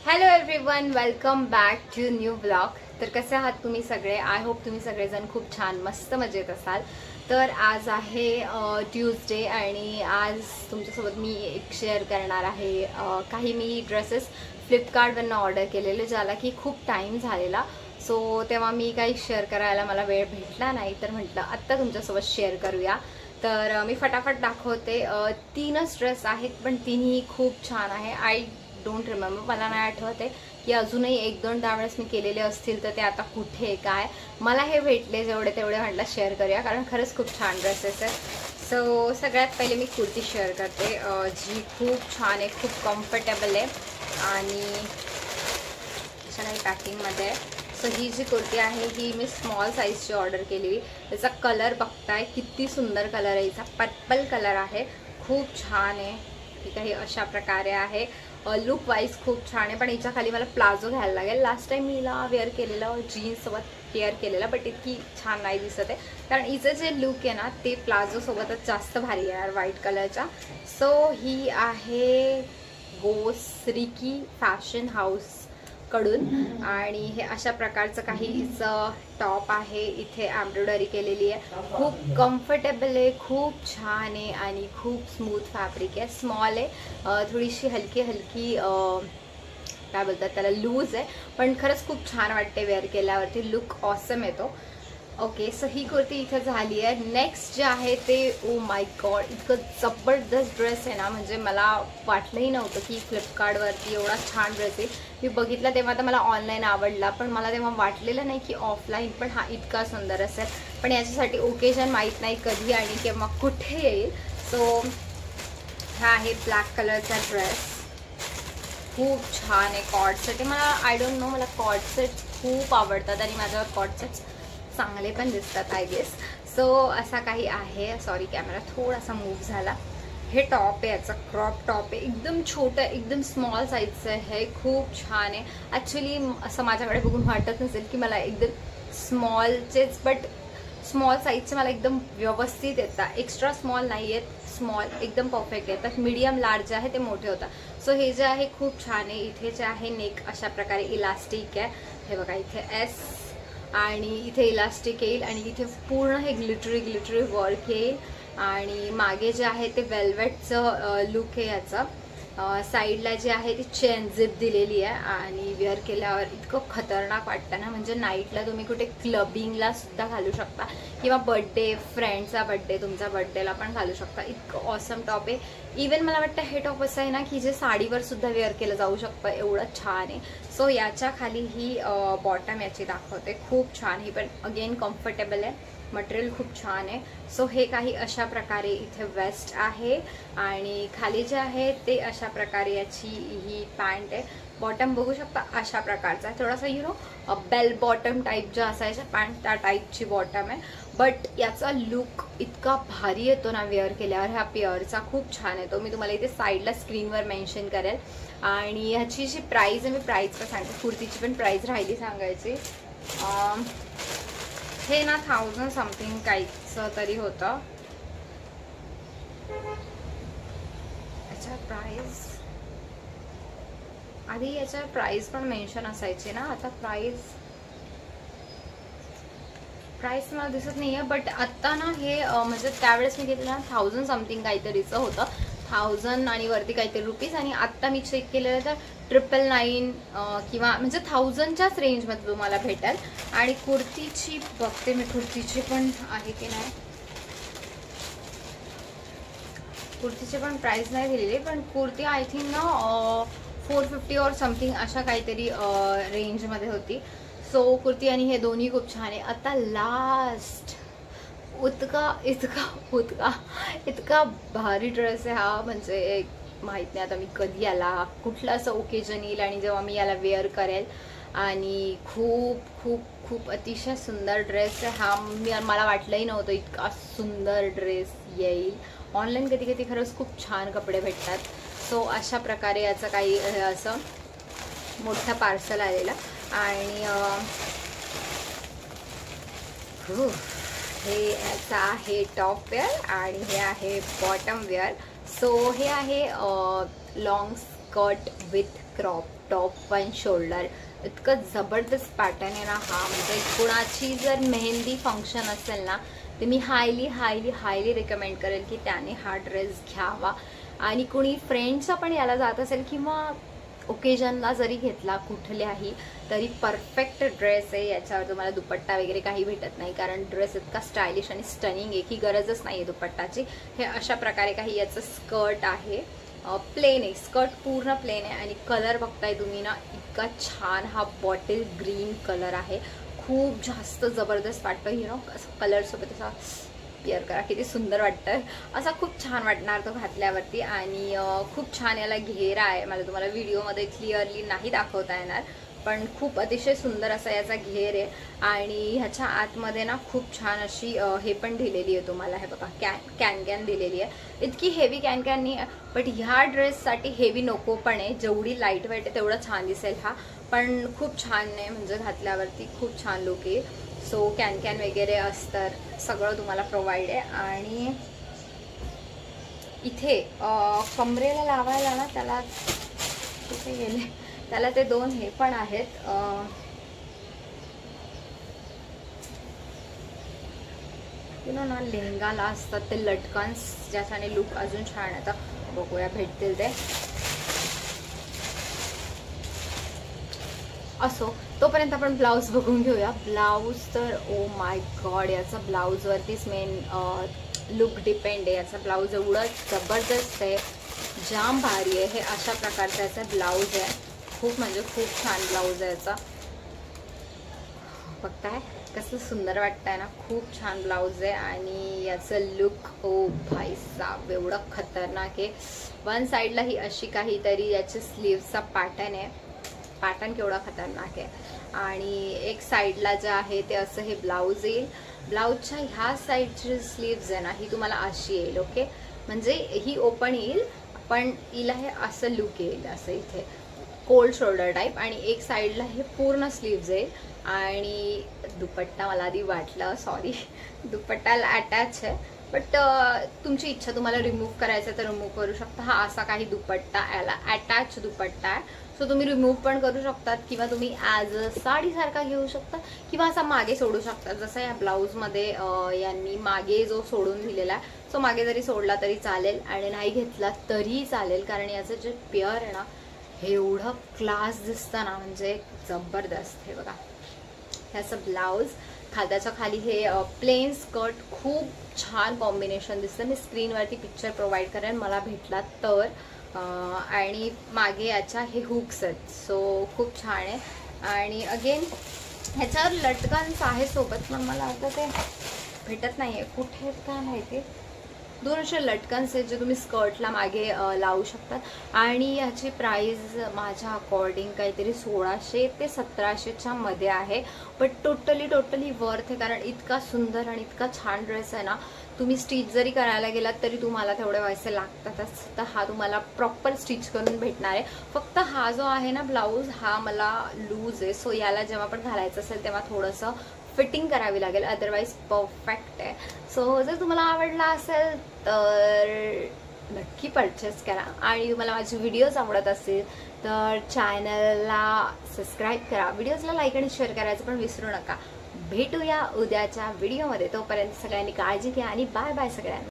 Hello everyone, welcome back to new blog. तर कसे आहात तुम्ही सगळे? आय होप तुम्ही सगळेजण खूप छान मस्त मजेत असाल. तर आज आहे ट्यूजडे आणि आज तुमच्यासोबत मी एक शेअर करणार आहे काही मी ड्रेसेस फ्लिपकार्टवरून ऑर्डर केलेले, ज्याला की खूप टाईम झालेला. सो तेव्हा मी काही शेअर करायला मला वेळ भेटला नाही, तर म्हटलं आत्ता तुमच्यासोबत शेअर करूया. तर मी फटाफट दाखवते. 3च ड्रेस आहेत, पण तिन्ही खूप छान आहे. आय डोंट रिमेंबर, मला नाही आठवत आहे की अजूनही 1-2 त्यावेळेस मी केलेले असतील तर ते आता कुठे काय. मला हे भेटले जेवढे तेवढे म्हटलं शेअर करूया, कारण खरंच खूप छान ड्रेसेस आहेत. सो सगळ्यात पहिले मी कुर्ती शेअर करते, जी खूप छान आहे, खूप कम्फर्टेबल आहे आणि अशा काही पॅकिंगमध्ये आहे. सो ही जी कुर्ती आहे ही मी स्मॉल साईजची ऑर्डर केलेली. त्याचा कलर बघताय किती सुंदर कलर आहे, हिचा पर्पल कलर आहे, खूप छान आहे. ठीक आहे, अशा प्रकारे आहे. लुक वाईज खूप छान आहे, पण हिच्या खाली मला प्लाझो घ्यायला लागेल. लास्ट टाइम मी हिला वेअर केलेलं जीन्ससोबत वेअर केलेलं, बट इतकी छान नाही दिसत आहे, कारण हिचं जे लुक आहे ना ते प्लाझोसोबतच जास्त भारी आहे व्हाईट कलरच्या. सो ही आहे गोसरिकी फॅशन हाऊस कडून आणि हे अशा प्रकारचं काही हिचं टॉप आहे. इथे एम्ब्रॉयडरी केलेली आहे, खूप कम्फर्टेबल आहे, खूप छान आहे आणि खूप स्मूथ फॅब्रिक आहे. स्मॉल आहे, थोडीशी हलकी काय बोलतात त्याला, लूज आहे, पण खरंच खूप छान वाटते वेअर केल्यावरती, लुक ऑसम येतो. ओके, सो ही कुर्ती इथे झाली आहे. नेक्स्ट जे आहे ते, ओ माय गॉड, इतकं जबरदस्त ड्रेस आहे ना, म्हणजे मला वाटलंही नव्हतं की फ्लिपकार्टवरती एवढा छान ड्रेस आहे. मी बघितला तेव्हा तर मला ऑनलाईन आवडला, पण मला तेव्हा वाटलेलं नाही की ऑफलाईन पण हा इतका सुंदर असेल. पण याच्यासाठी ओकेजन माहीत नाही कधी आणि किंवा कुठे येईल. सो हा आहे ब्लॅक कलरचा ड्रेस, खूप छान आहे. कॉर्डसेट आहे, मला आय डोंट नो, मला कॉर्डसेट खूप आवडतात आणि माझ्यावर कॉर्डसेट चांगले पण दिसतात आय गेस. सो असा काही आहे. सॉरी, कॅमेरा थोडासा मूव्ह झाला. हे टॉप आहे, याचा क्रॉप टॉप आहे, एकदम छोटं, एकदम स्मॉल साईजचं आहे, खूप छान आहे. ॲक्च्युली असं माझ्याकडे बघून वाटत नसेल की मला एकदम स्मॉलचेच, बट स्मॉल साईजचे मला एकदम व्यवस्थित येतात. एक्स्ट्रा स्मॉल नाही आहेत, स्मॉल एकदम परफेक्ट येतात. मीडियम लार्ज जे आहे ते मोठे होतात. सो हे जे आहे खूप छान आहे. इथे जे आहे नेक अशा प्रकारे इलास्टिक आहे, हे बघा इथे एस आणि इथे इलास्टिक येईल आणि इथे पूर्ण हे ग्लिटरी वर्क येईल आणि मागे जे आहे ते वेल्वेटचं लुक आहे याचा. साईडला जे आहे ती चेन झिप दिलेली आहे आणि वेअर केल्यावर इतकं खतरनाक वाटतं ना, म्हणजे नाईटला तुम्ही कुठे क्लबिंगला सुद्धा घालू शकता किंवा बड्डे, फ्रेंडचा बड्डे, तुमचा बड्डेला पण घालू शकता. इतकं ऑसम टॉप आहे. इवन मला वाटतं हे टॉप असं आहे ना की जे साडीवर सुद्धा वेअर केलं जाऊ शकतं, एवढं छान आहे. सो याच्या खाली ही बॉटम याची दाखवते, खूप छान. ही पण अगेन कम्फर्टेबल आहे, मटेरियल खूप छान आहे. सो हे काही अशा प्रकारे इथे वेस्ट आहे आणि खाली जे आहे ते अशा प्रकारे याची ही पॅन्ट आहे. बॉटम बघू शकता अशा प्रकारचा आहे, थोडासा बेल बॉटम टाईप ज्या असायच्या पॅन्ट त्या टाईपची बॉटम आहे. बट याचा लुक इतका भारी येतो ना वेअर केल्यावर, ह्या पेअरचा खूप छान येतो. मी तुम्हाला इथे साईडला स्क्रीनवर मेन्शन करेल. आणि ह्याची जी प्राईस आहे, मी प्राईस का सांगते, कुर्तीची पण प्राईस राहिली सांगायची. हे ना 1000 समथिंग काहीचं तरी होतं. याच्या प्राइस आधी याच्या प्राइस पण मेन्शन असायची ना, आता प्राइस मला दिसत नाहीये. बट आता ना हे म्हणजे त्यावेळेस मी घेतलं ना 1000 समथिंग काहीतरीचं होतं, 1000 आणि वरती काहीतरी रुपीज. आणि आत्ता मी चेक केलेलं तर 999 किंवा म्हणजे 1000च्याच रेंजमध्ये तुम्हाला भेटेल. आणि कुर्तीची बघते मी, कुर्तीची पण आहे की नाही, कुर्तीची पण प्राइस नाही दिलेली, पण कुर्ती आय थिंक ना 450 और समथिंग अशा काहीतरी रेंजमध्ये होती. सो कुर्ती आणि हे दोन्ही खूप छान आहे. आता लास्ट इतका भारी ड्रेस आहे हा, म्हणजे माहीत नाही आता मी कधी याला, कुठलं असं ओकेजन येईल आणि जेव्हा मी याला वेअर करेल. आणि खूप खूप खूप अतिशय सुंदर ड्रेस आहे हा. मला वाटलंही नव्हतं इतका सुंदर ड्रेस येईल. ऑनलाईन कधी कधी खरंच खूप छान कपडे भेटतात. सो अशा प्रकारे याचं काही असं मोठं पार्सल आलेलं. आणि हे याचा आहे टॉप वेअर आणि हे आहे बॉटम वेअर. सो हे आहे long skirt with crop top 1 shoulder. इतकं जबरदस्त पॅटर्न आहे ना हा. म्हणजे कुणाची जर मेहंदी फंक्शन असेल ना तर मी हायली रिकमेंड करेल की त्याने हा ड्रेस घ्यावा. आणि कुणी फ्रेंड्सचा पण याला जात असेल किंवा ओकेजनला जरी घेतला कुठल्याही तरी परफेक्ट ड्रेस आहे. याच्यावर तुम्हाला दुपट्टा वगैरे काही भेटत नाही कारण ड्रेस इतका स्टायलिश आणि स्टनिंग आहे की गरजच नाही आहे दुपट्टाची. हे अशा प्रकारे काही याचं स्कर्ट आहे. प्लेन आहे स्कर्ट, पूर्ण प्लेन आहे. आणि कलर बघताय तुम्ही ना, इतका छान हा बॉटल ग्रीन कलर आहे. खूप जास्त जबरदस्त वाटतं. यु नो असं कलरसोबत असा पेअर करा, किती सुंदर वाटतं. असा खूप छान वाटणार तो घातल्यावरती. आणि खूप छान याला घेरा आहे. मला तुम्हाला व्हिडिओमध्ये क्लिअरली नाही दाखवता येणार पण खूप अतिशय सुंदर असा याचा घेर आहे. आणि ह्याच्या आतमध्ये ना खूप छान अशी हे पण दिलेली आहे तुम्हाला. हे बघा कॅन दिलेली आहे. इतकी हेवी कॅन नाही बट ह्या ड्रेससाठी हेवी नको पण आहे. जेवढी लाईट वेट आहे तेवढं छान दिसेल हा. पण खूप छान आहे म्हणजे घातल्यावरती खूप छान लुक आहे. सो कॅन वगैरे अस्तर सगळं तुम्हाला प्रोव्हाइड आहे. आणि इथे कमरेला लावायला ना त्याला कुठे गेले, त्याला ते 2 हे पण आहेत. यु नो ना लेहंगाला असतात ते लटकन्स ज्याच्याने लुक अजून छान येतं. बघूया भेटतील ते. असो तोपर्यंत आपण ब्लाऊज बघून घेऊया. ब्लाऊज तर ओ माय गॉड, याचा ब्लाऊजवरतीच मेन लुक डिपेंड आहे. याचा ब्लाऊज एवढं जबरदस्त आहे, जाम भारी आहे. हे अशा प्रकारचा याचा ब्लाऊज आहे. खूप म्हणजे खूप छान ब्लाऊज आहे याचा. बघताय कसं सुंदर वाटतंय ना, खूप छान ब्लाऊज आहे. आणि याचं लुक ओ भाई साहब एवढं खतरनाक आहे. वन साईडला ही अशी काहीतरी याची स्लीव्सचा पॅटर्न आहे. पॅटर्न केवढा खतरनाक आहे. आणि एक साईडला जे आहे ते असं हे ब्लाऊज येईल. ब्लाऊजच्या ह्या साईडची स्लीव्ज आहे ना ही तुम्हाला अशी येईल. ओके, म्हणजे ही ओपन येईल पण हिला हे असं लुक येईल, असं इथे कोल्ड शोल्डर टाईप. आणि एक साईडला हे पूर्ण स्लीव्ज येईल. आणि दुपट्टा मला आधी वाटलं सॉरी दुपट्टाला अटॅच आहे बट तुमची इच्छा, तुम्हाला रिमूव्ह करायचं तर रिमूव्ह करू शकता. हा असा काही दुपट्टा याला अटॅच दुपट्टा आहे. सो तुम्ही रिमूव्ह पण करू शकतात किंवा तुम्ही ॲज अ साडीसारखा घेऊ शकता किंवा असा मागे सोडू शकता. जसं या ब्लाऊजमध्ये यांनी मागे जो सोडून दिलेला आहे सो मागे जरी सोडला तरी चालेल आणि नाही घेतला तरीही चालेल. कारण याचं जे पेअर आहे ना हे एवढं क्लास दिसतं ना, म्हणजे जबरदस्त. हे बघा ह्याचं ब्लाऊज, खाद्याच्या खाली हे प्लेन स्कर्ट, खूप छान कॉम्बिनेशन दिसतं. मी स्क्रीनवरती पिक्चर प्रोव्हाइड करेन मला भेटला तर. आणि मागे याच्या हे हुक्स आहेत सो खूप छान आहे. आणि अगेन ह्याच्यावर लटकन्स आहे सोबत पण मला आता ते भेटत नाही आहे कुठे काय माहिती. 2 असे लटकन्स आहेत जे तुम्ही स्कर्टला मागे लावू शकतात. आणि याची प्राईस माझ्या अकॉर्डिंग काहीतरी 1600 ते 1700च्या मध्ये आहे. बट टोटली वर्थ आहे कारण इतका सुंदर आणि इतका छान ड्रेस आहे ना. तुम्ही स्टिच जरी करायला गेलात तरी तुम्हाला तेवढे पैसे लागतातच. तर हा तुम्हाला प्रॉपर स्टिच करून भेटणार आहे. फक्त हा जो आहे ना ब्लाऊज हा मला लूज आहे. सो याला जेव्हा पण घालायचं असेल तेव्हा थोडंसं फिटिंग करावी लागेल, अदरवाईज परफेक्ट आहे. सो जर तुम्हाला आवडला असेल तर नक्की परचेस करा. आणि तुम्हाला माझे व्हिडिओज आवडत असेल तर चॅनलला सबस्क्राईब करा. व्हिडिओजला लाईक आणि शेअर करायचं पण विसरू नका. भेटूया उद्याच्या व्हिडिओमध्ये. तोपर्यंत सगळ्यांनी काळजी घ्या आणि बाय बाय सगळ्यांना.